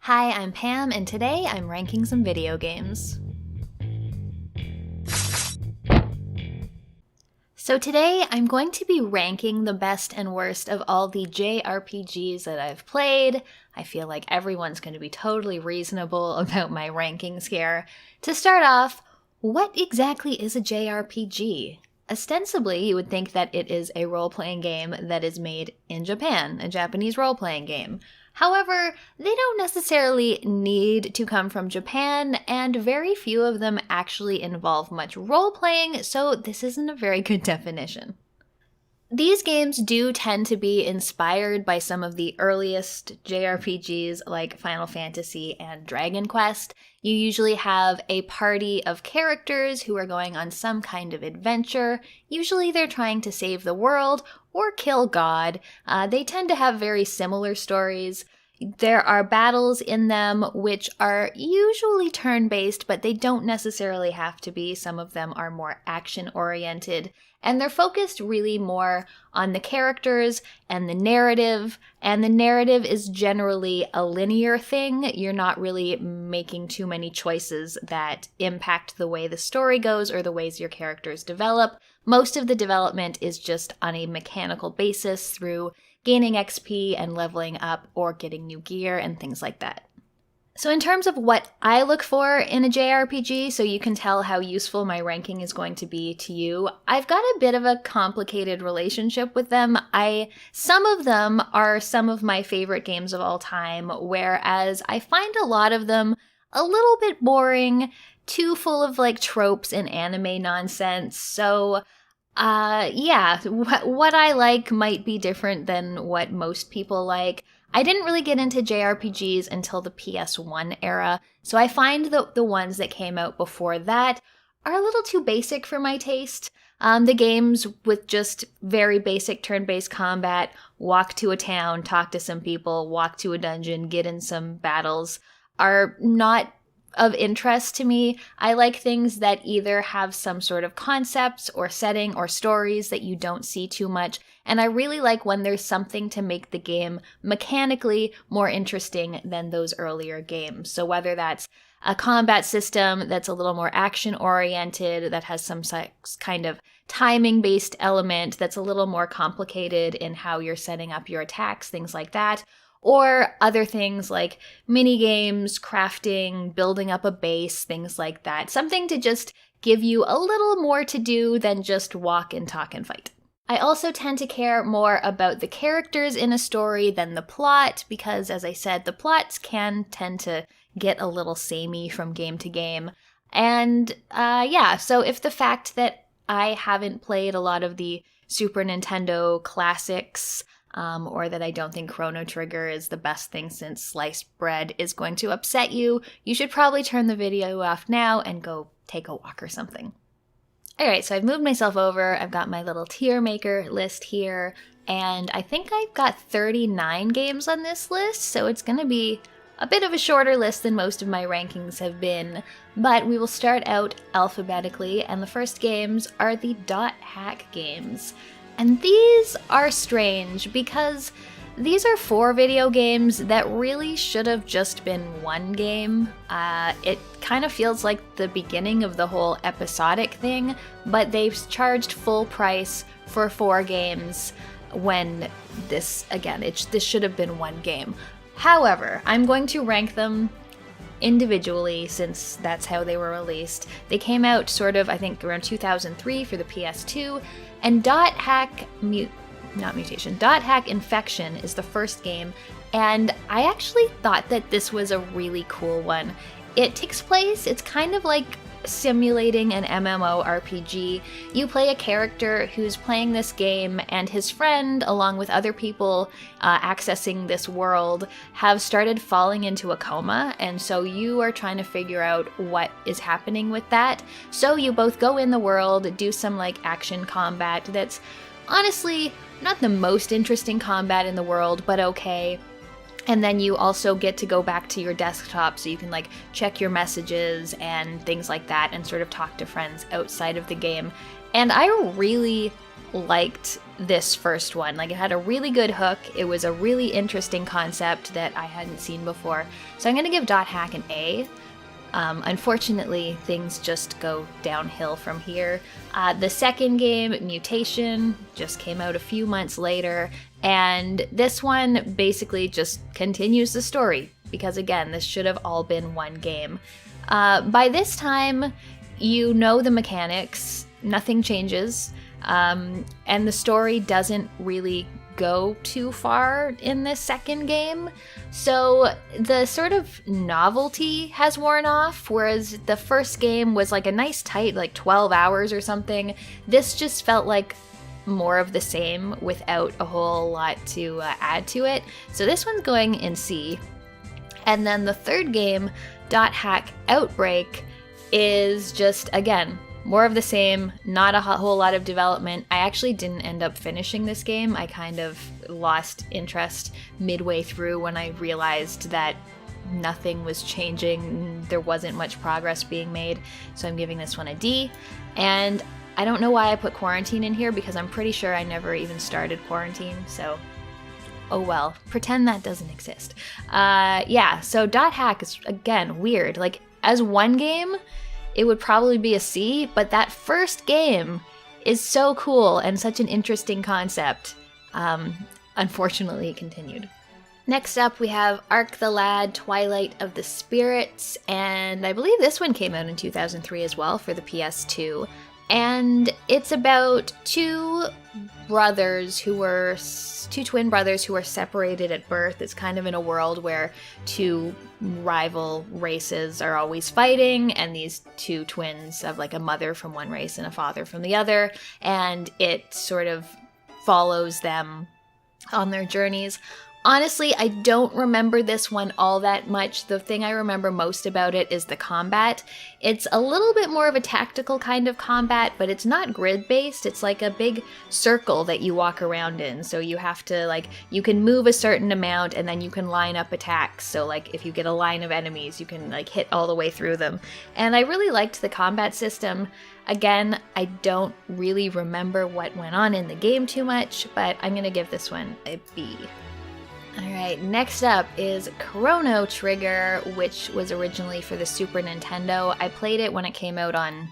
Hi, I'm Pam, and today I'm ranking some video games. So today I'm going to be ranking the best and worst of all the JRPGs that I've played. I feel like everyone's going to be totally reasonable about my rankings here. To start off, what exactly is a JRPG? Ostensibly, you would think that it is a role-playing game that is made in Japan, a Japanese role-playing game. However, they don't necessarily need to come from Japan, and very few of them actually involve much role-playing, so this isn't a very good definition. These games do tend to be inspired by some of the earliest JRPGs like Final Fantasy and Dragon Quest. You usually have a party of characters who are going on some kind of adventure. Usually they're trying to save the world or kill God. They tend to have very similar stories. There are battles in them which are usually turn-based, but they don't necessarily have to be. Some of them are more action-oriented, and they're focused really more on the characters and the narrative is generally a linear thing. You're not really making too many choices that impact the way the story goes or the ways your characters develop. Most of the development is just on a mechanical basis through gaining XP and leveling up or getting new gear and things like that. So in terms of what I look for in a JRPG, so you can tell how useful my ranking is going to be to you, I've got a bit of a complicated relationship with them. Some of them are some of my favorite games of all time, whereas I find a lot of them a little bit boring, too full of tropes and anime nonsense. So what I like might be different than what most people like. I didn't really get into JRPGs until the PS1 era, so I find the ones that came out before that are a little too basic for my taste. The games with just very basic turn-based combat, walk to a town, talk to some people, walk to a dungeon, get in some battles, are not of interest to me. I like things that either have some sort of concepts or setting or stories that you don't see too much, and I really like when there's something to make the game mechanically more interesting than those earlier games. So whether that's a combat system that's a little more action-oriented, that has some kind of timing-based element that's a little more complicated in how you're setting up your attacks, things like that, or other things like mini-games, crafting, building up a base, things like that. Something to just give you a little more to do than just walk and talk and fight. I also tend to care more about the characters in a story than the plot, because as I said, the plots can tend to get a little samey from game to game. And so if the fact that I haven't played a lot of the Super Nintendo classics, or that I don't think Chrono Trigger is the best thing since sliced bread is going to upset you, you should probably turn the video off now and go take a walk or something. Alright, so I've moved myself over, I've got my little tier maker list here, and I think I've got 39 games on this list, so it's going to be a bit of a shorter list than most of my rankings have been, but we will start out alphabetically, and the first games are the dot hack games. And these are strange because these are 4 video games that really should have just been one game. It kind of feels like the beginning of the whole episodic thing, but they've charged full price for 4 games when this should have been one game. However, I'm going to rank them individually since that's how they were released. They came out I think around 2003 for the PS2, and Dot Hack Infection is the first game, and I actually thought that this was a really cool one. It takes place, it's kind of like simulating an MMORPG. You play a character who's playing this game, and his friend, along with other people accessing this world, have started falling into a coma, and so you are trying to figure out what is happening with that. So you both go in the world, do some action combat that's honestly not the most interesting combat in the world, but okay. And then you also get to go back to your desktop so you can check your messages and things like that and sort of talk to friends outside of the game. And I really liked this first one. Like, it had a really good hook. It was a really interesting concept that I hadn't seen before. So I'm going to give Dot Hack an A. Unfortunately, things just go downhill from here. The second game, Mutation, just came out a few months later, and this one basically just continues the story, because again, this should have all been one game. By this time, you know the mechanics, nothing changes, and the story doesn't really go too far in this second game. So the sort of novelty has worn off, whereas the first game was like a nice tight, like 12 hours or something. This just felt like more of the same without a whole lot to add to it. So this one's going in C. And then the third game, Dot Hack Outbreak, is just, again, more of the same, not a whole lot of development. I actually didn't end up finishing this game. I kind of lost interest midway through when I realized that nothing was changing. There wasn't much progress being made. So I'm giving this one a D. And I don't know why I put Quarantine in here, because I'm pretty sure I never even started Quarantine. So, oh well, pretend that doesn't exist. Yeah, so Dot Hack is, again, weird. Like, as one game, it would probably be a C, but that first game is so cool and such an interesting concept. Unfortunately, it continued. Next up, we have Arc the Lad Twilight of the Spirits, and I believe this one came out in 2003 as well for the PS2. And it's about two twin brothers who were separated at birth. It's kind of in a world where two rival races are always fighting, and these two twins have like a mother from one race and a father from the other, and it sort of follows them on their journeys. Honestly, I don't remember this one all that much. The thing I remember most about it is the combat. It's a little bit more of a tactical kind of combat, but it's not grid-based. It's like a big circle that you walk around in. So you have to, like, you can move a certain amount and then you can line up attacks. So, like, if you get a line of enemies, you can, like, hit all the way through them. And I really liked the combat system. Again, I don't really remember what went on in the game too much, but I'm going to give this one a B. Alright, next up is Chrono Trigger, which was originally for the Super Nintendo. I played it when it came out on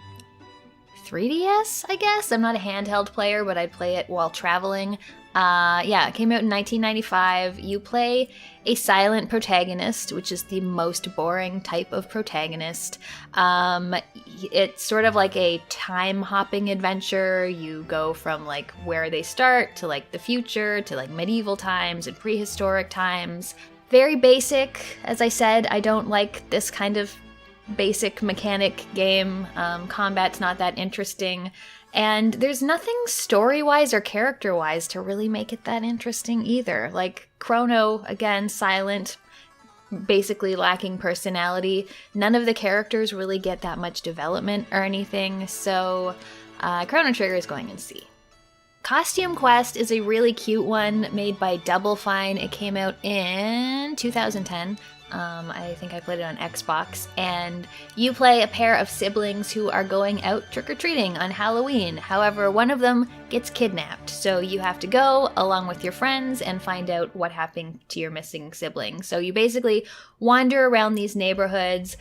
3DS, I guess? I'm not a handheld player, but I'd play it while traveling. Yeah, it came out in 1995. You play a silent protagonist, which is the most boring type of protagonist. It's sort of like a time-hopping adventure. You go from, like, where they start to, like, the future to, like, medieval times and prehistoric times. Very basic. As I said, I don't like this kind of basic mechanic game. Combat's not that interesting. And there's nothing story-wise or character-wise to really make it that interesting either. Like, Chrono, again, silent, basically lacking personality. None of the characters really get that much development or anything, so Chrono Trigger is going in C. Costume Quest is a really cute one made by Double Fine. It came out in 2010. I think I played it on Xbox, and you play a pair of siblings who are going out trick-or-treating on Halloween. However, one of them gets kidnapped, so you have to go along with your friends and find out what happened to your missing sibling. So you basically wander around these neighborhoods,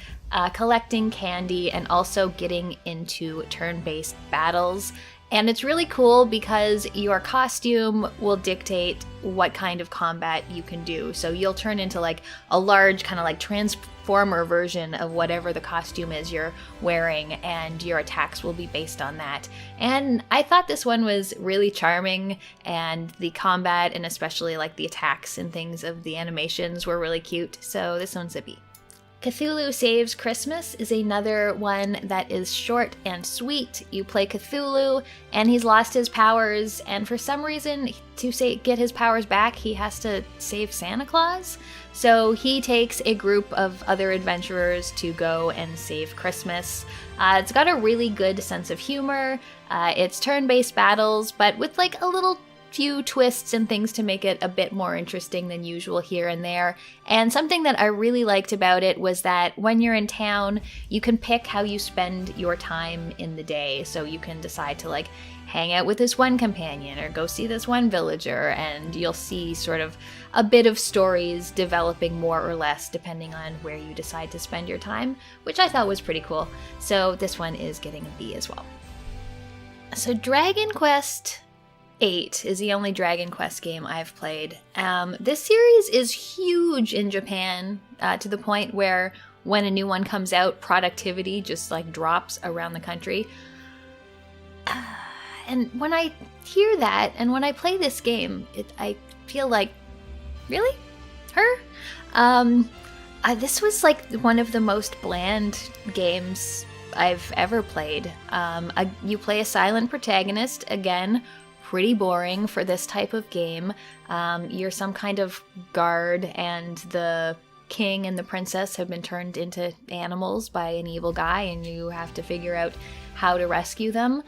collecting candy and also getting into turn-based battles. And it's really cool because your costume will dictate what kind of combat you can do. So you'll turn into like a large kind of like transformer version of whatever the costume is you're wearing, and your attacks will be based on that. And I thought this one was really charming, and the combat and especially like the attacks and things of the animations were really cute. So this one's a B. Cthulhu Saves Christmas is another one that is short and sweet. You play Cthulhu, and he's lost his powers, and for some reason, to get his powers back, he has to save Santa Claus. So he takes a group of other adventurers to go and save Christmas. It's got a really good sense of humor. It's turn-based battles, but with like a little few twists and things to make it a bit more interesting than usual here and there. And something that I really liked about it was that when you're in town, you can pick how you spend your time in the day. So you can decide to like hang out with this one companion or go see this one villager, and you'll see sort of a bit of stories developing more or less depending on where you decide to spend your time, which I thought was pretty cool. So this one is getting a B as well. So Dragon Quest VIII is the only Dragon Quest game I've played. This series is huge in Japan, to the point where when a new one comes out, productivity just like drops around the country. And when I hear that, and when I play this game, I feel like, really? Her? This was like one of the most bland games I've ever played. You play a silent protagonist, again, pretty boring for this type of game. You're some kind of guard, and the king and the princess have been turned into animals by an evil guy, and you have to figure out how to rescue them.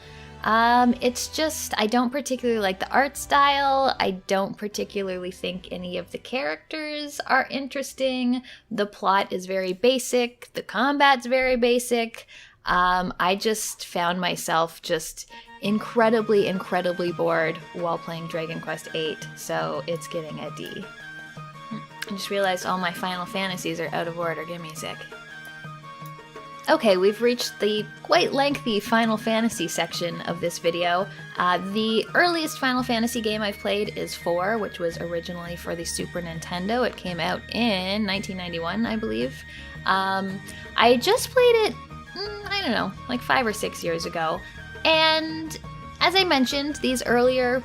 It's just, I don't particularly like the art style. I don't particularly think any of the characters are interesting. The plot is very basic. The combat's very basic. I just found myself just incredibly, incredibly bored while playing Dragon Quest VIII, so it's getting a D. I just realized all my Final Fantasies are out of order. Give me a sec. Okay, we've reached the quite lengthy Final Fantasy section of this video. The earliest Final Fantasy game I've played is 4, which was originally for the Super Nintendo. It came out in 1991, I believe. I just played it, I don't know, like 5 or 6 years ago. And as I mentioned, these earlier,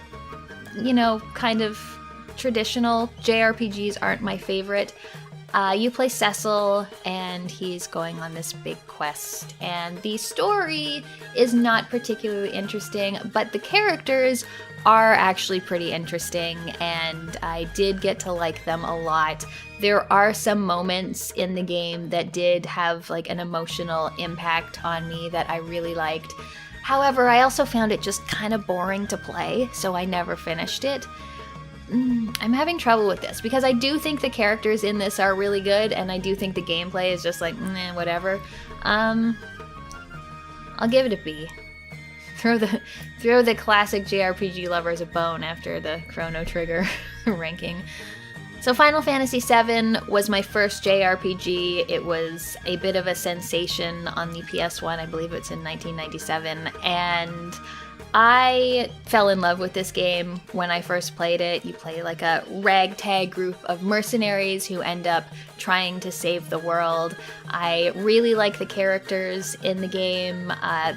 kind of traditional JRPGs aren't my favorite. You play Cecil, and he's going on this big quest, and the story is not particularly interesting, but the characters are actually pretty interesting, and I did get to like them a lot. There are some moments in the game that did have like an emotional impact on me that I really liked. However, I also found it just kind of boring to play, so I never finished it. I'm having trouble with this because I do think the characters in this are really good, and I do think the gameplay is just like, whatever. I'll give it a B. Throw the classic JRPG lovers a bone after the Chrono Trigger ranking. So Final Fantasy VII was my first JRPG. It was a bit of a sensation on the PS1. I believe it's in 1997, and I fell in love with this game when I first played it. You play like a ragtag group of mercenaries who end up trying to save the world. I really like the characters in the game.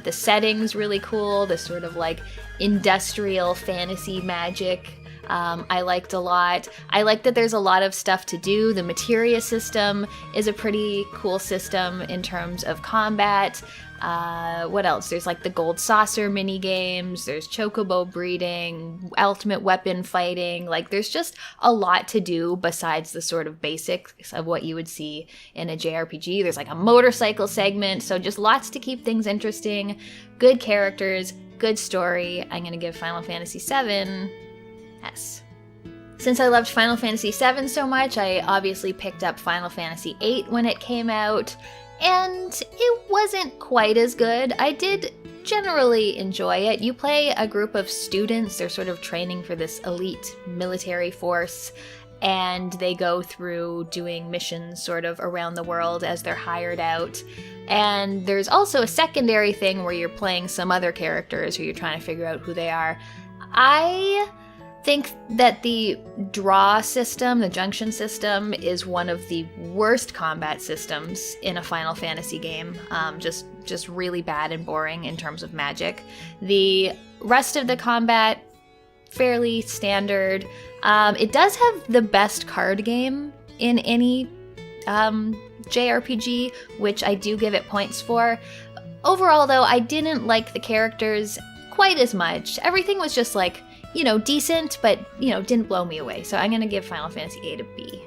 The setting's really cool, the sort of like industrial fantasy magic. I liked a lot. I like that there's a lot of stuff to do. The materia system is a pretty cool system in terms of combat. What else? There's like the gold saucer mini games, there's chocobo breeding, ultimate weapon fighting. Like there's just a lot to do besides the sort of basics of what you would see in a JRPG. There's like a motorcycle segment, so just lots to keep things interesting. Good characters, good story. I'm gonna give Final Fantasy VII S. Since I loved Final Fantasy VII so much, I obviously picked up Final Fantasy VIII when it came out, and it wasn't quite as good. I did generally enjoy it. You play a group of students, they're sort of training for this elite military force, and they go through doing missions sort of around the world as they're hired out. And there's also a secondary thing where you're playing some other characters who you're trying to figure out who they are. I think that the draw system, the junction system, is one of the worst combat systems in a Final Fantasy game. Just really bad and boring in terms of magic. The rest of the combat, fairly standard. It does have the best card game in any JRPG, which I do give it points for. Overall, though, I didn't like the characters quite as much. Everything was just like, decent, but, didn't blow me away. So I'm going to give Final Fantasy VIII a B.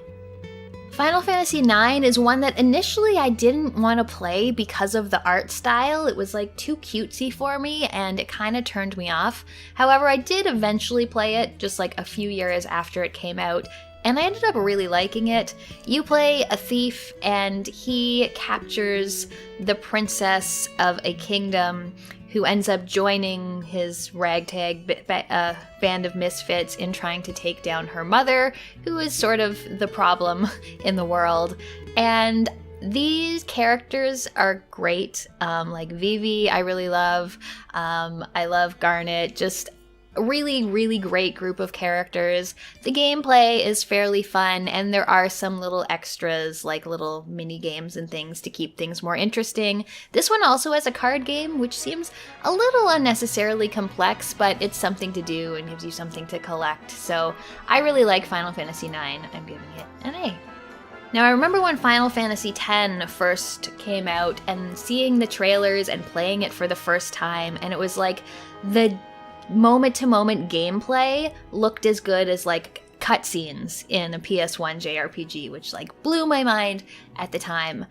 Final Fantasy IX is one that initially I didn't want to play because of the art style. It was like too cutesy for me and it kind of turned me off. However, I did eventually play it just like a few years after it came out, and I ended up really liking it. You play a thief and he captures the princess of a kingdom who ends up joining his ragtag band of misfits in trying to take down her mother, who is sort of the problem in the world. And these characters are great. Like Vivi, I really love. I love Garnet. Just a really, really great group of characters. The gameplay is fairly fun, and there are some little extras, like little mini games and things to keep things more interesting. This one also has a card game, which seems a little unnecessarily complex, but it's something to do and gives you something to collect. So I really like Final Fantasy IX. I'm giving it an A. Now, I remember when Final Fantasy X first came out and seeing the trailers and playing it for the first time, and it was like the moment-to-moment gameplay looked as good as like cutscenes in a PS1 JRPG, which like blew my mind at the time.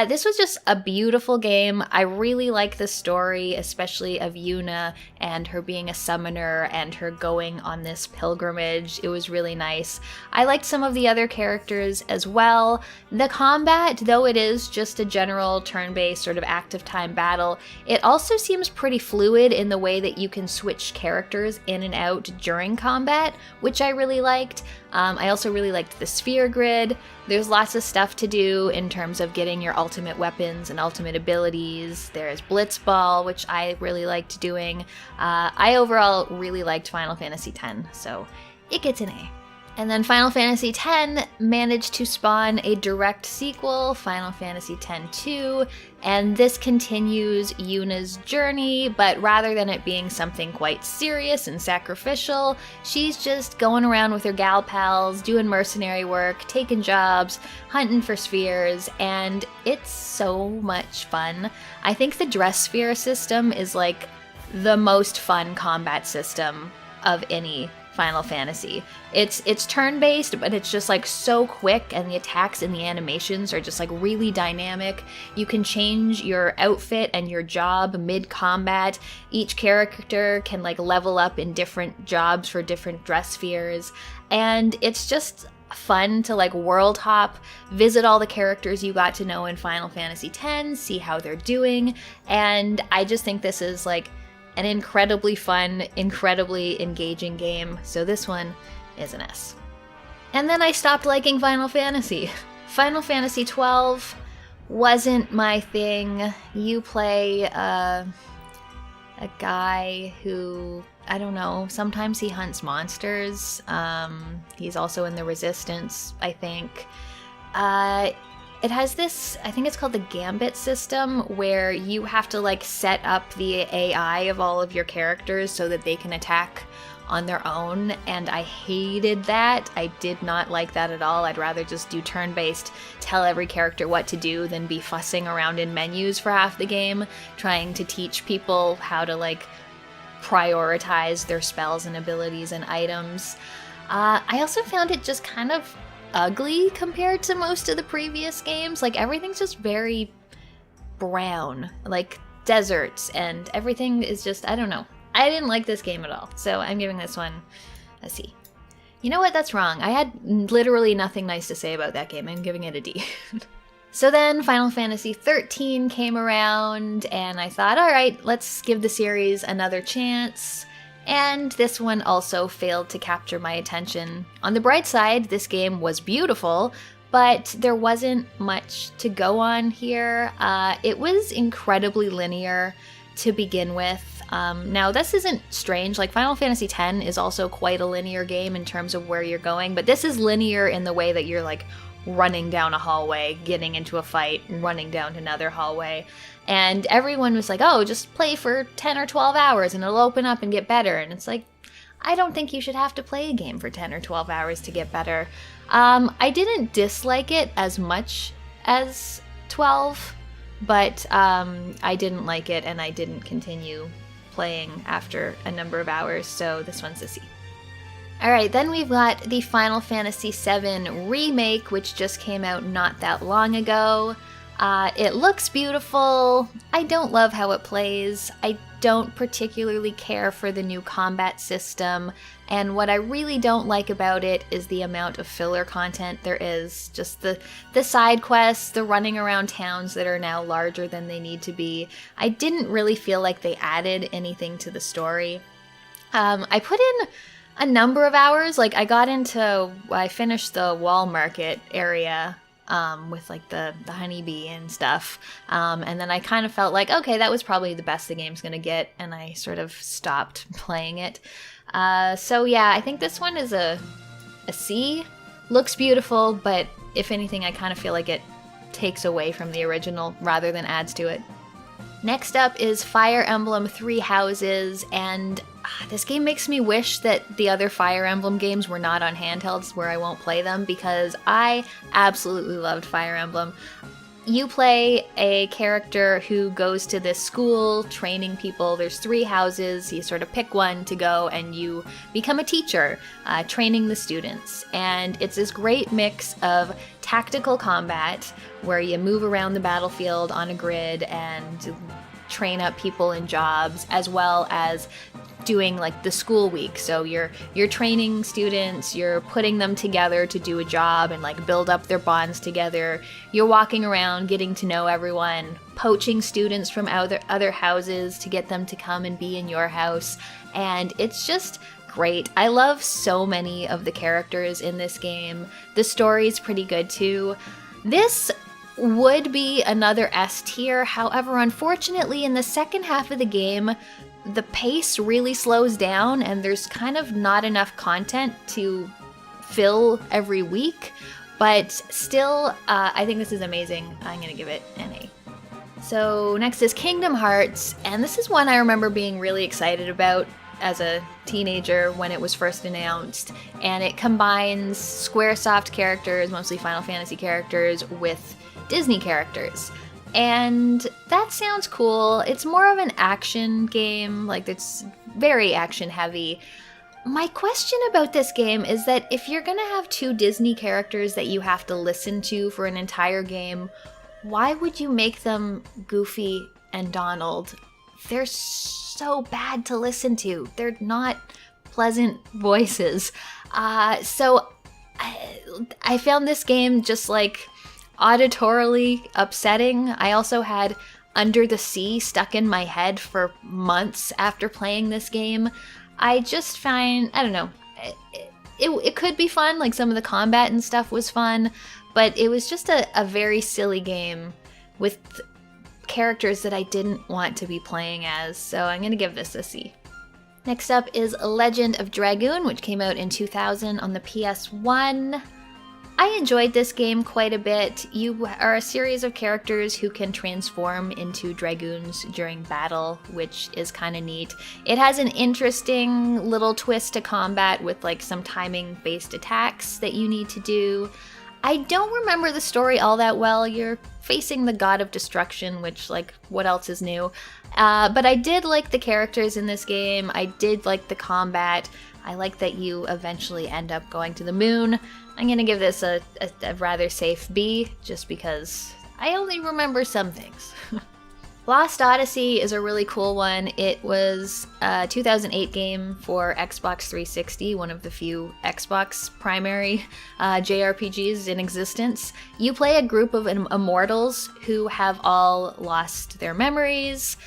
This was just a beautiful game. I really like the story, especially of Yuna and her being a summoner and her going on this pilgrimage. It was really nice. I liked some of the other characters as well. The combat, though it is just a general turn-based sort of active time battle, it also seems pretty fluid in the way that you can switch characters in and out during combat, which I really liked. I also really liked the sphere grid. There's lots of stuff to do in terms of getting your ultimate weapons and ultimate abilities. There's Blitzball, which I really liked doing. I overall really liked Final Fantasy X, so it gets an A. And then Final Fantasy X managed to spawn a direct sequel, Final Fantasy X-2, and this continues Yuna's journey, but rather than it being something quite serious and sacrificial, she's just going around with her gal pals, doing mercenary work, taking jobs, hunting for spheres, and it's so much fun. I think the dress sphere system is like the most fun combat system of any Final Fantasy. It's turn-based, but it's just like so quick, and the attacks and the animations are just like really dynamic. You can change your outfit and your job mid-combat. Each character can like level up in different jobs for different dress spheres, and it's just fun to like world hop, visit all the characters you got to know in Final Fantasy X, see how they're doing, and I just think this is like an incredibly fun, incredibly engaging game, so this one is an S. And then I stopped liking Final Fantasy. Final Fantasy XII wasn't my thing. You play a guy who, I don't know, sometimes he hunts monsters. He's also in the Resistance, I think. It has this, I think it's called the Gambit system, where you have to like set up the AI of all of your characters so that they can attack on their own, and I hated that. I did not like that at all. I'd rather just do turn-based, tell every character what to do than be fussing around in menus for half the game, trying to teach people how to like prioritize their spells and abilities and items. I also found it just kind of ugly compared to most of the previous games. Like everything's just very brown, like deserts, and everything is just, I don't know. I didn't like this game at all, so I'm giving this one a C. You know what? That's wrong. I had literally nothing nice to say about that game. I'm giving it a D. So then Final Fantasy XIII came around, and I thought, all right, let's give the series another chance. And this one also failed to capture my attention. On the bright side, this game was beautiful, but there wasn't much to go on here. It was incredibly linear to begin with. Now, this isn't strange. Like, Final Fantasy X is also quite a linear game in terms of where you're going, but this is linear in the way that you're, like, running down a hallway, getting into a fight, running down another hallway. And everyone was like, oh, just play for 10 or 12 hours and it'll open up and get better. And it's like, I don't think you should have to play a game for 10 or 12 hours to get better. I didn't dislike it as much as 12, but I didn't like it and I didn't continue playing after a number of hours, so this one's a C. Alright, then we've got the Final Fantasy VII Remake, which just came out not that long ago. It looks beautiful. I don't love how it plays. I don't particularly care for the new combat system. And what I really don't like about it is the amount of filler content there is. Just the side quests, the running around towns that are now larger than they need to be. I didn't really feel like they added anything to the story. I put in a number of hours. Like, I finished the wall market area with like the honeybee and stuff. And then I kind of felt like, okay, that was probably the best the game's gonna get, and I sort of stopped playing it. So yeah, I think this one is a C. Looks beautiful, but if anything, I kind of feel like it takes away from the original rather than adds to it. Next up is Fire Emblem Three Houses, and this game makes me wish that the other Fire Emblem games were not on handhelds where I won't play them, because I absolutely loved Fire Emblem. You play a character who goes to this school training people. There's 3 houses. You sort of pick one to go and you become a teacher, training the students. And it's this great mix of tactical combat where you move around the battlefield on a grid and train up people in jobs, as well as doing like the school week. So you're training students, you're putting them together to do a job and like build up their bonds together. You're walking around, getting to know everyone, poaching students from other houses to get them to come and be in your house. And it's just great. I love so many of the characters in this game. The story's pretty good too. This would be another S tier. However, unfortunately, in the second half of the game, the pace really slows down and there's kind of not enough content to fill every week. But still, I think this is amazing. I'm going to give it an A. So next is Kingdom Hearts, and this is one I remember being really excited about as a teenager when it was first announced. And it combines Squaresoft characters, mostly Final Fantasy characters, with Disney characters. And that sounds cool. It's more of an action game, like it's very action heavy. My question about this game is that if you're gonna have 2 Disney characters that you have to listen to for an entire game, why would you make them Goofy and Donald? They're so bad to listen to. They're not pleasant voices. So I found this game just like auditorily upsetting. I also had Under the Sea stuck in my head for months after playing this game. I just find, I don't know, it could be fun, like some of the combat and stuff was fun, but it was just a very silly game with characters that I didn't want to be playing as, so I'm gonna give this a C. Next up is Legend of Dragoon, which came out in 2000 on the PS1. I enjoyed this game quite a bit. You are a series of characters who can transform into dragoons during battle, which is kind of neat. It has an interesting little twist to combat with like some timing-based attacks that you need to do. I don't remember the story all that well. You're facing the god of destruction, which, like, what else is new? But I did like the characters in this game. I did like the combat. I like that you eventually end up going to the moon. I'm gonna give this a rather safe B, just because I only remember some things. Lost Odyssey is a really cool one. It was a 2008 game for Xbox 360, one of the few Xbox primary JRPGs in existence. You play a group of immortals who have all lost their memories.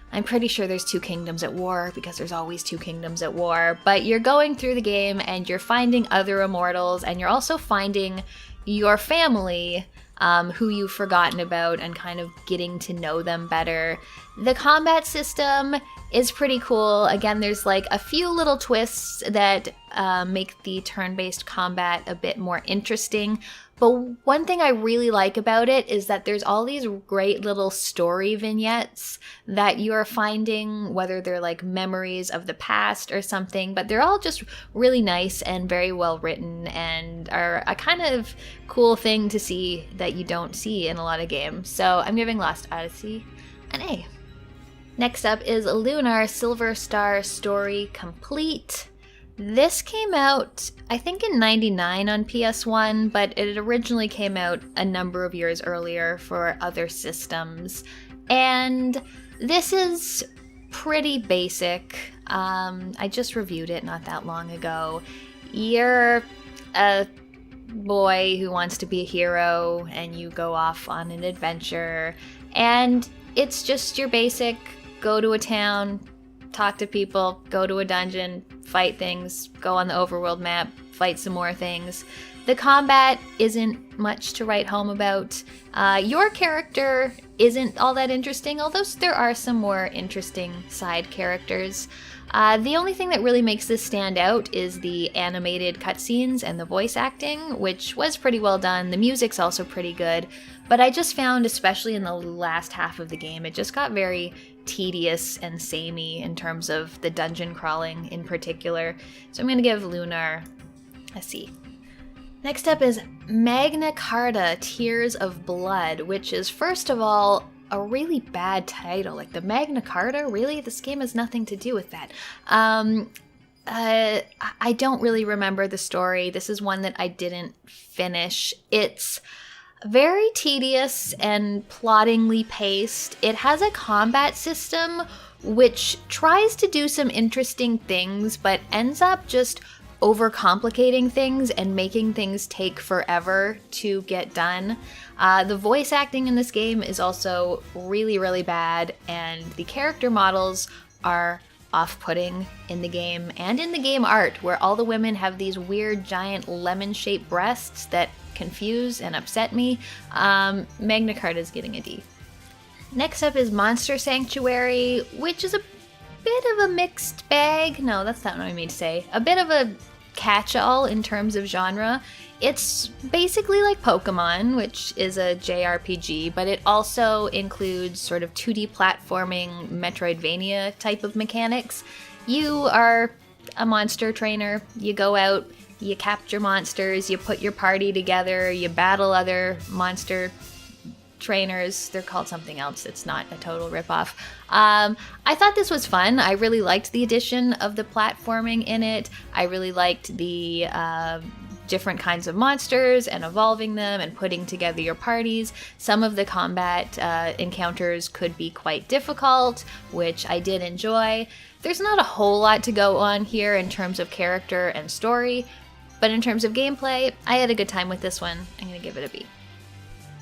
I'm pretty sure there's 2 kingdoms at war, because there's always 2 kingdoms at war. But you're going through the game and you're finding other immortals, and you're also finding your family who you've forgotten about and kind of getting to know them better. The combat system is pretty cool. Again, there's like a few little twists that make the turn-based combat a bit more interesting. But one thing I really like about it is that there's all these great little story vignettes that you're finding, whether they're like memories of the past or something, but they're all just really nice and very well written and are a kind of cool thing to see that you don't see in a lot of games. So I'm giving Lost Odyssey an A. Next up is Lunar Silver Star Story Complete. This came out, I think, in '99 on PS1, but it originally came out a number of years earlier for other systems. And this is pretty basic. I just reviewed it not that long ago. You're a boy who wants to be a hero, and you go off on an adventure. And it's just your basic go to a town, talk to people, go to a dungeon, fight things, go on the overworld map, fight some more things. The combat isn't much to write home about. Your character isn't all that interesting, although there are some more interesting side characters. The only thing that really makes this stand out is the animated cutscenes and the voice acting, which was pretty well done. The music's also pretty good, but I just found, especially in the last half of the game, it just got very tedious and samey in terms of the dungeon crawling in particular. So I'm going to give Lunar a C. Next up is Magna Carta, Tears of Blood, which is, first of all, a really bad title. Like, the Magna Carta? Really? This game has nothing to do with that. I don't really remember the story. This is one that I didn't finish. It's very tedious and ploddingly paced. It has a combat system which tries to do some interesting things, but ends up just overcomplicating things and making things take forever to get done. The voice acting in this game is also really, really bad, and the character models are off-putting in the game and in the game art, where all the women have these weird giant lemon-shaped breasts that confuse and upset me. Magna Carta is getting a D. Next up is Monster Sanctuary, which is a bit of a mixed bag. No, that's not what I mean to say. A bit of a catch-all in terms of genre. It's basically like Pokemon, which is a JRPG, but it also includes sort of 2D platforming, Metroidvania type of mechanics. You are a monster trainer. You go out, you capture monsters, you put your party together, you battle other monster trainers. They're called something else. It's not a total ripoff. I thought this was fun. I really liked the addition of the platforming in it. I really liked the different kinds of monsters and evolving them and putting together your parties. Some of the combat encounters could be quite difficult, which I did enjoy. There's not a whole lot to go on here in terms of character and story, but in terms of gameplay, I had a good time with this one. I'm going to give it a B.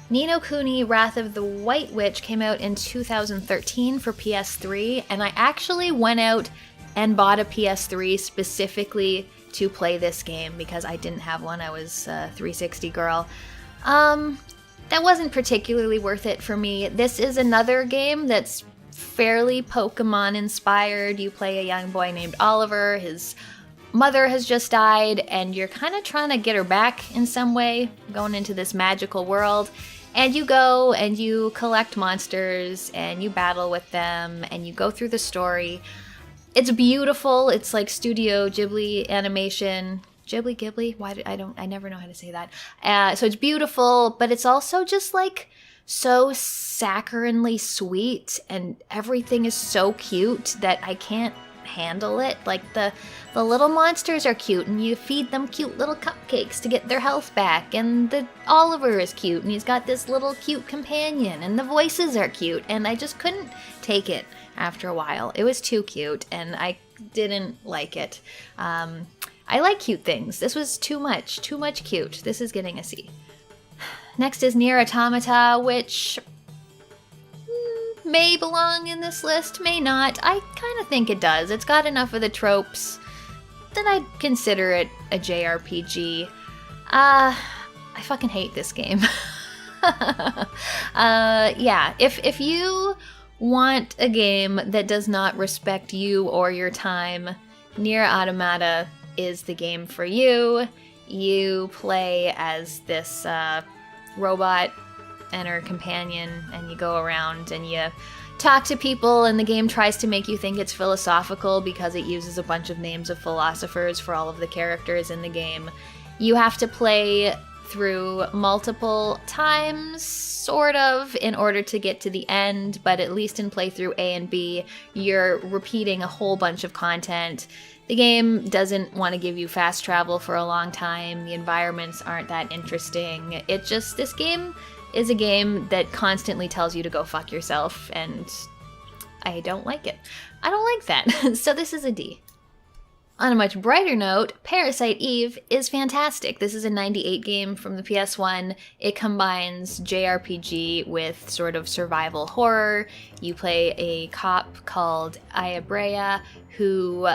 Ni no Kuni: Wrath of the White Witch came out in 2013 for PS3, and I actually went out and bought a PS3 specifically to play this game because I didn't have one. I was a 360 girl. That wasn't particularly worth it for me. This is another game that's fairly Pokemon inspired. You play a young boy named Oliver. His mother has just died, and you're kind of trying to get her back in some way, going into this magical world. And you go and you collect monsters and you battle with them and you go through the story. It's beautiful. It's like Studio Ghibli animation. Ghibli? I never know how to say that. So it's beautiful, but it's also just like so saccharinely sweet, and everything is so cute that I can't handle it. Like the little monsters are cute, and you feed them cute little cupcakes to get their health back, and the Oliver is cute, and he's got this little cute companion, and the voices are cute, and I just couldn't take it after a while. It was too cute, and I didn't like it. I like cute things. This was too much cute. This is getting a C. Next is Nier Automata, which may belong in this list, may not. I kind of think it does. It's got enough of the tropes that I'd consider it a JRPG. I fucking hate this game. Yeah, if you want a game that does not respect you or your time, Nier Automata is the game for you. You play as this robot and her companion, and you go around and you talk to people, and the game tries to make you think it's philosophical because it uses a bunch of names of philosophers for all of the characters in the game. You have to play through multiple times, sort of, in order to get to the end, but at least in playthrough A and B, you're repeating a whole bunch of content. The game doesn't want to give you fast travel for a long time. The environments aren't that interesting. This game is a game that constantly tells you to go fuck yourself, and I don't like it. I don't like that. So this is a D. On a much brighter note, Parasite Eve is fantastic. This is a 98 game from the PS1. It combines JRPG with sort of survival horror. You play a cop called Ayabrea who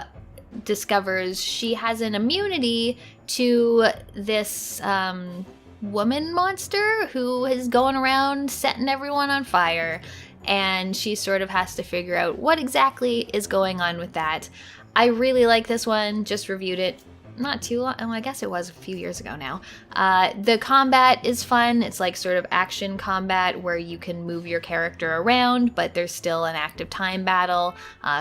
discovers she has an immunity to this woman monster who is going around setting everyone on fire. And she sort of has to figure out what exactly is going on with that. I really like this one, just reviewed it not too long, I guess it was a few years ago now. The combat is fun. It's like sort of action combat where you can move your character around, but there's still an active time battle,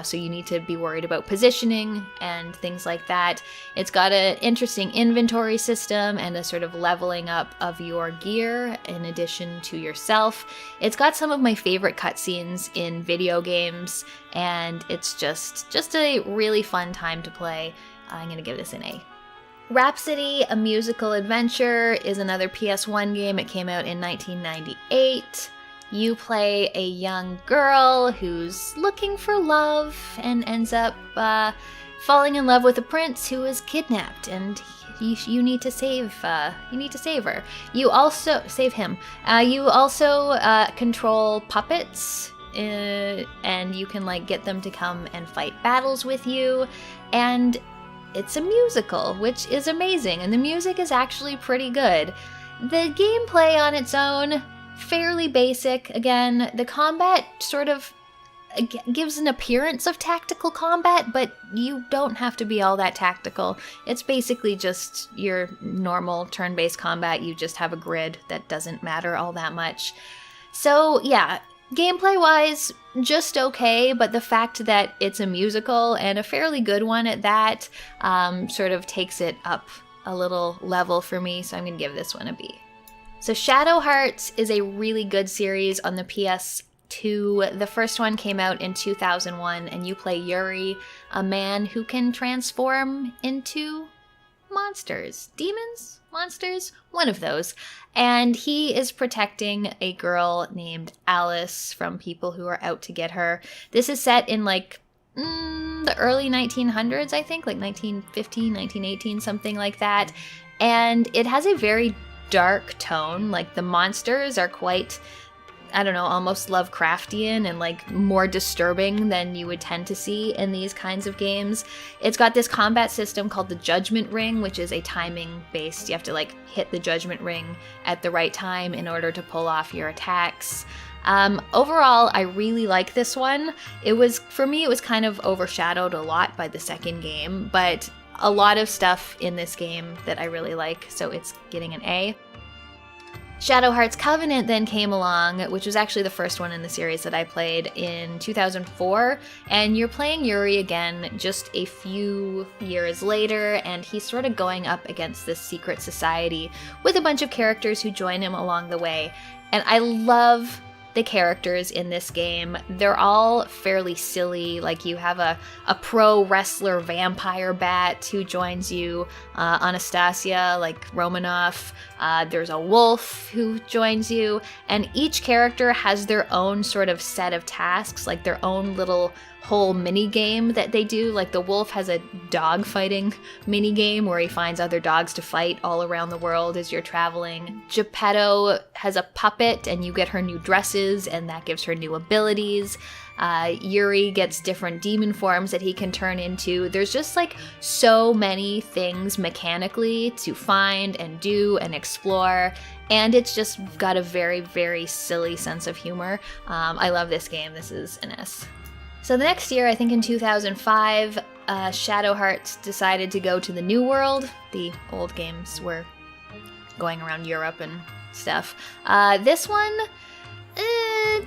so you need to be worried about positioning and things like that. It's got an interesting inventory system and a sort of leveling up of your gear in addition to yourself. It's got some of my favorite cutscenes in video games, and it's just a really fun time to play. I'm going to give this an A. Rhapsody, a musical adventure, is another PS1 game. It came out in 1998. You play a young girl who's looking for love and ends up falling in love with a prince who is kidnapped, and you need to save her. You also save him. You also control puppets, and you can like get them to come and fight battles with you, and it's a musical, which is amazing, and the music is actually pretty good. The gameplay on its own, fairly basic. Again, the combat sort of gives an appearance of tactical combat, but you don't have to be all that tactical. It's basically just your normal turn-based combat. You just have a grid that doesn't matter all that much. So yeah, gameplay-wise, just okay, but the fact that it's a musical, and a fairly good one at that, sort of takes it up a little level for me, so I'm going to give this one a B. So Shadow Hearts is a really good series on the PS2. The first one came out in 2001, and you play Yuri, a man who can transform into monsters. Demons? Monsters? One of those. And he is protecting a girl named Alice from people who are out to get her. This is set in like the early 1900s, I think, like 1915, 1918, something like that. And it has a very dark tone. Like the monsters are quite, I don't know, almost Lovecraftian and like more disturbing than you would tend to see in these kinds of games. It's got this combat system called the Judgment Ring, which is a timing based. You have to like hit the Judgment Ring at the right time in order to pull off your attacks. Overall, I really like this one. For me, it was kind of overshadowed a lot by the second game, but a lot of stuff in this game that I really like, so it's getting an A. Shadow Hearts Covenant then came along, which was actually the first one in the series that I played in 2004, and you're playing Yuri again just a few years later, and he's sort of going up against this secret society with a bunch of characters who join him along the way. And I love the characters in this game. They're all fairly silly. Like you have a pro wrestler vampire bat who joins you, Anastasia, like Romanoff. There's a wolf who joins you, and each character has their own sort of set of tasks, like their own little whole mini game that they do. Like the wolf has a dog fighting mini game where he finds other dogs to fight all around the world as you're traveling. Geppetto has a puppet, and you get her new dresses, and that gives her new abilities. Yuri gets different demon forms that he can turn into. There's just like so many things mechanically to find and do and explore, and it's just got a very, very silly sense of humor. I love this game. This is an S. So the next year, I think in 2005, Shadow Hearts decided to go to the New World. The old games were going around Europe and stuff. This one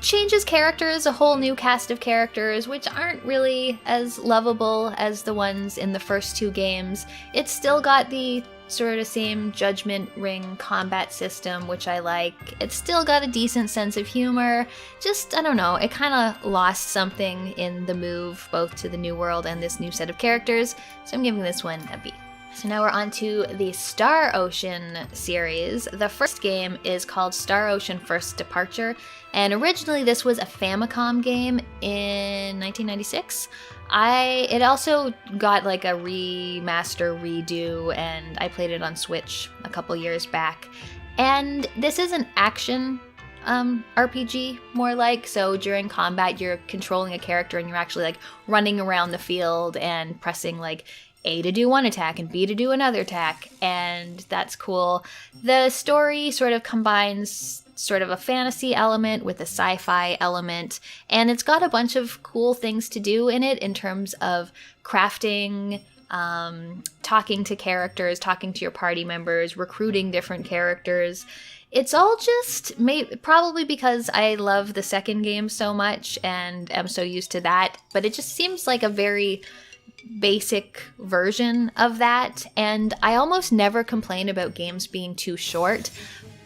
changes characters, a whole new cast of characters, which aren't really as lovable as the ones in the first two games. It's still got the sort of same Judgment Ring combat system, which I like. It's still got a decent sense of humor. Just, I don't know, it kind of lost something in the move, both to the new world and this new set of characters, so I'm giving this one a B. So now we're on to the Star Ocean series. The first game is called Star Ocean First Departure, and originally this was a Famicom game in 1996. It also got like a remaster redo, and I played it on Switch a couple years back. And this is an action RPG, more like. So during combat, you're controlling a character and you're actually like running around the field and pressing like A to do one attack and B to do another attack, and that's cool. The story sort of combines sort of a fantasy element with a sci-fi element, and it's got a bunch of cool things to do in it in terms of crafting, talking to characters, talking to your party members, recruiting different characters. It's all just probably because I love the second game so much and am so used to that, but it just seems like a very basic version of that, and I almost never complain about games being too short,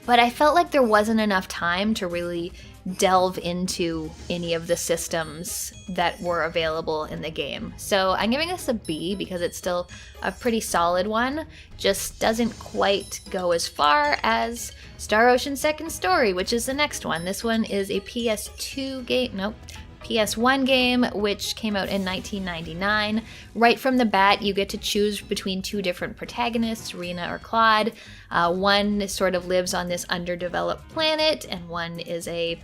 but I felt like there wasn't enough time to really delve into any of the systems that were available in the game. So I'm giving this a B because it's still a pretty solid one, just doesn't quite go as far as Star Ocean Second Story, which is the next one. This one is a PS1 game, which came out in 1999. Right from the bat, you get to choose between two different protagonists, Rena or Claude. One sort of lives on this underdeveloped planet, and one is a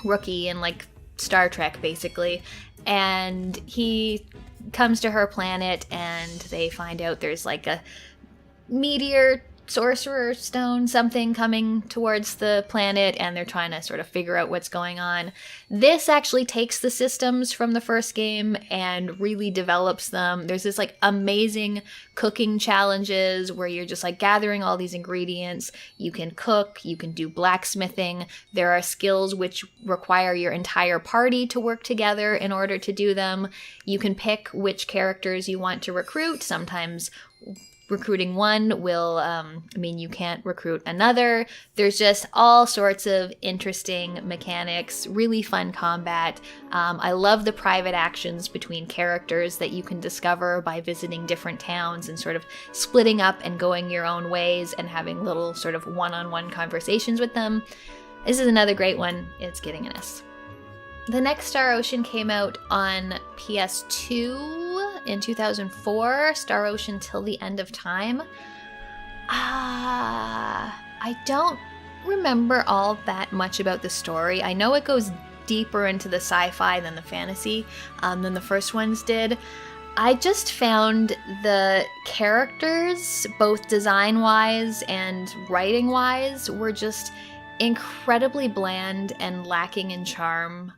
rookie in like Star Trek, basically. And he comes to her planet, and they find out there's like a meteor sorcerer stone something coming towards the planet, and they're trying to sort of figure out what's going on. This actually takes the systems from the first game and really develops them. There's this like amazing cooking challenges where you're just like gathering all these ingredients. You can cook, you can do blacksmithing. There are skills which require your entire party to work together in order to do them. You can pick which characters you want to recruit. Sometimes recruiting one will mean you can't recruit another. There's just all sorts of interesting mechanics, really fun combat. I love the private actions between characters that you can discover by visiting different towns and sort of splitting up and going your own ways and having little sort of one-on-one conversations with them. This is another great one. It's getting an S. The next Star Ocean came out on PS2 in 2004, Star Ocean Till the End of Time. I don't remember all that much about the story. I know it goes deeper into the sci-fi than the fantasy than the first ones did. I just found the characters, both design-wise and writing-wise, were just incredibly bland and lacking in charm.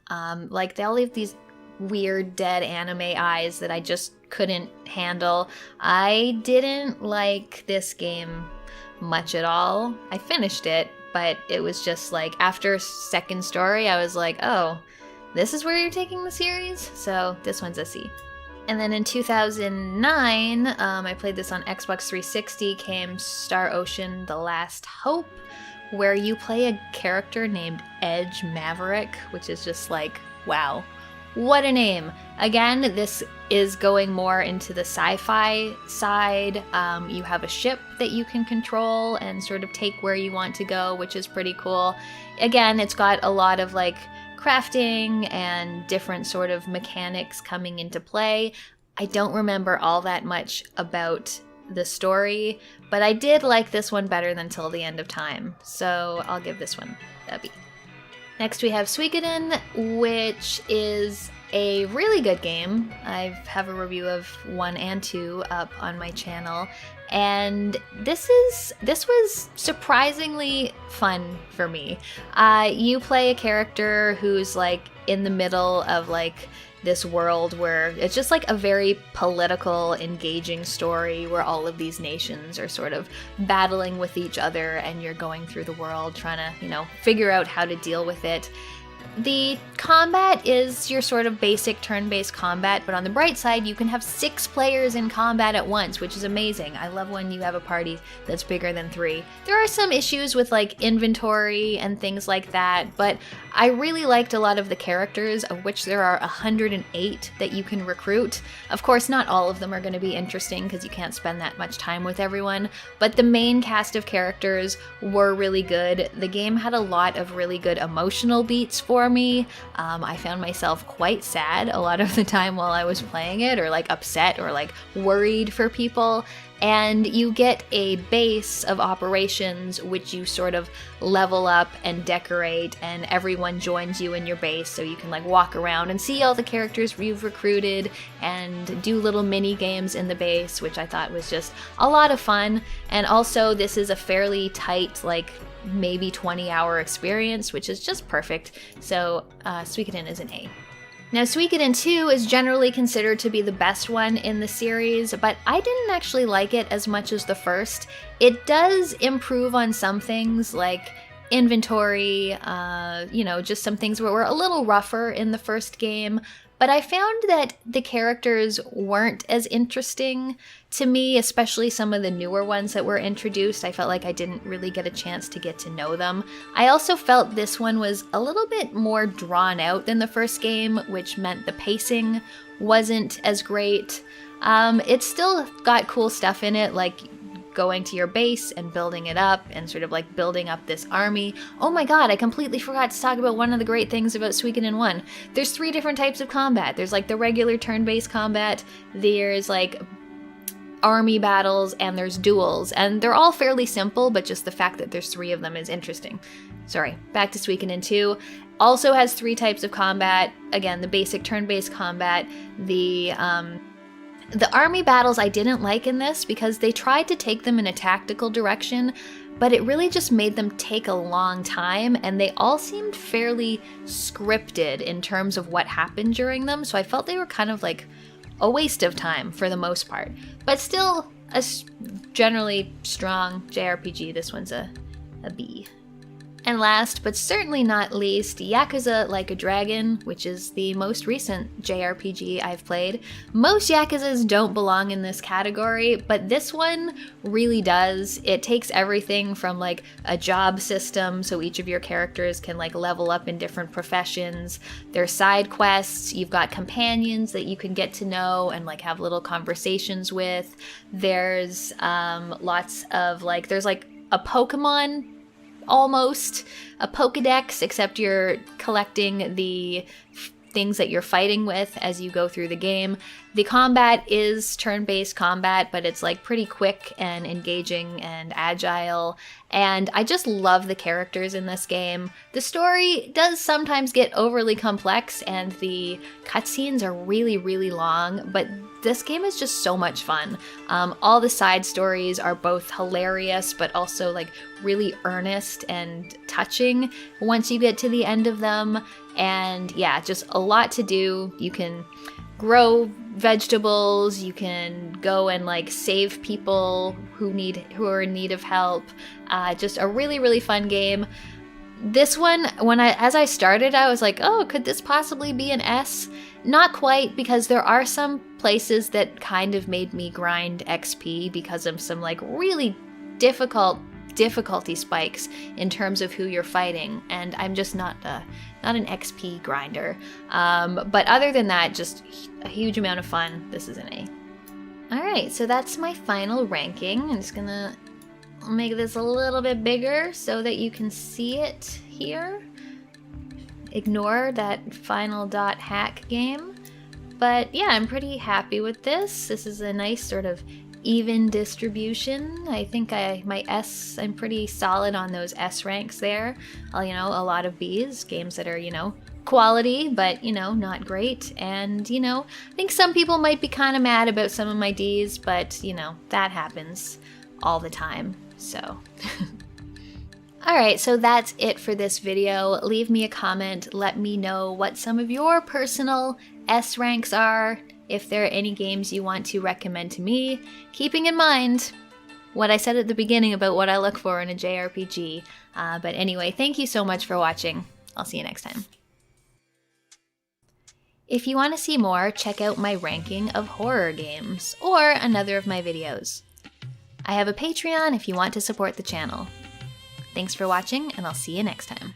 Like, they all have these weird dead anime eyes that I just couldn't handle. I didn't like this game much at all. I finished it, but it was just like, after Second Story, I was like, oh, this is where you're taking the series? So this one's a C. And then in 2009, I played this on Xbox 360, came Star Ocean The Last Hope, where you play a character named Edge Maverick, which is just like, wow, what a name. Again, this is going more into the sci-fi side. You have a ship that you can control and sort of take where you want to go, which is pretty cool. Again, it's got a lot of like crafting and different sort of mechanics coming into play. I don't remember all that much about the story, but I did like this one better than Till the End of Time, so I'll give this one a B. Next we have Suikoden, which is a really good game. I have a review of 1 and 2 up on my channel, and this was surprisingly fun for me. You play a character who's like in the middle of like this world where it's just like a very political, engaging story where all of these nations are sort of battling with each other, and you're going through the world trying to, figure out how to deal with it. The combat is your sort of basic turn-based combat, but on the bright side, you can have 6 players in combat at once, which is amazing. I love when you have a party that's bigger than 3. There are some issues with like inventory and things like that, but I really liked a lot of the characters, of which there are 108 that you can recruit. Of course, not all of them are going to be interesting because you can't spend that much time with everyone, but the main cast of characters were really good. The game had a lot of really good emotional beats for me. I found myself quite sad a lot of the time while I was playing it, or like upset or like worried for people. And you get a base of operations which you sort of level up and decorate, and everyone joins you in your base, so you can like walk around and see all the characters you've recruited and do little mini games in the base, which I thought was just a lot of fun. And also this is a fairly tight, like maybe 20-hour experience, which is just perfect. So Suikoden is an A. Now, Suikoden 2 is generally considered to be the best one in the series, but I didn't actually like it as much as the first. It does improve on some things like inventory, just some things were a little rougher in the first game, but I found that the characters weren't as interesting to me, especially some of the newer ones that were introduced. I felt like I didn't really get a chance to get to know them. I also felt this one was a little bit more drawn out than the first game, which meant the pacing wasn't as great. It still got cool stuff in it, like going to your base and building it up and sort of like building up this army. Oh my god, I completely forgot to talk about one of the great things about Suikoden 1. There's 3 different types of combat. There's like the regular turn-based combat, there's like army battles, and there's duels. And they're all fairly simple, but just the fact that there's 3 of them is interesting. Sorry, back to Suikoden 2. Also has 3 types of combat. Again, the basic turn-based combat, the army battles I didn't like in this because they tried to take them in a tactical direction, but it really just made them take a long time, and they all seemed fairly scripted in terms of what happened during them, so I felt they were kind of like a waste of time for the most part. But still, a generally strong JRPG. This one's a B. And last, but certainly not least, Yakuza Like a Dragon, which is the most recent JRPG I've played. Most Yakuzas don't belong in this category, but this one really does. It takes everything from like a job system, so each of your characters can like level up in different professions. There's side quests, you've got companions that you can get to know and like have little conversations with. There's lots of like, there's like a Pokemon, almost a Pokedex, except you're collecting the things that you're fighting with as you go through the game. The combat is turn-based combat, but it's like pretty quick and engaging and agile, and I just love the characters in this game. The story does sometimes get overly complex and the cutscenes are really, really long, but this game is just so much fun. All the side stories are both hilarious, but also like really earnest and touching once you get to the end of them. And yeah, just a lot to do. You can grow vegetables, you can go and like save people who are in need of help. Just a really, really fun game. This one, as I started, I was like, oh, could this possibly be an S? Not quite, because there are some places that kind of made me grind XP because of some like really difficulty spikes in terms of who you're fighting, and I'm just not an XP grinder. But other than that, just a huge amount of fun. This is an A. Alright, so that's my final ranking. I'm just gonna make this a little bit bigger so that you can see it here. Ignore that final .hack game. But yeah, I'm pretty happy with this. This is a nice sort of even distribution. I think I'm pretty solid on those S ranks there. A lot of Bs, games that are, quality, but, not great. And, I think some people might be kind of mad about some of my Ds, but, that happens all the time, so. Alright, so that's it for this video. Leave me a comment, let me know what some of your personal S ranks are, if there are any games you want to recommend to me, keeping in mind what I said at the beginning about what I look for in a JRPG. But anyway, thank you so much for watching. I'll see you next time. If you want to see more, check out my ranking of horror games, or another of my videos. I have a Patreon if you want to support the channel. Thanks for watching, and I'll see you next time.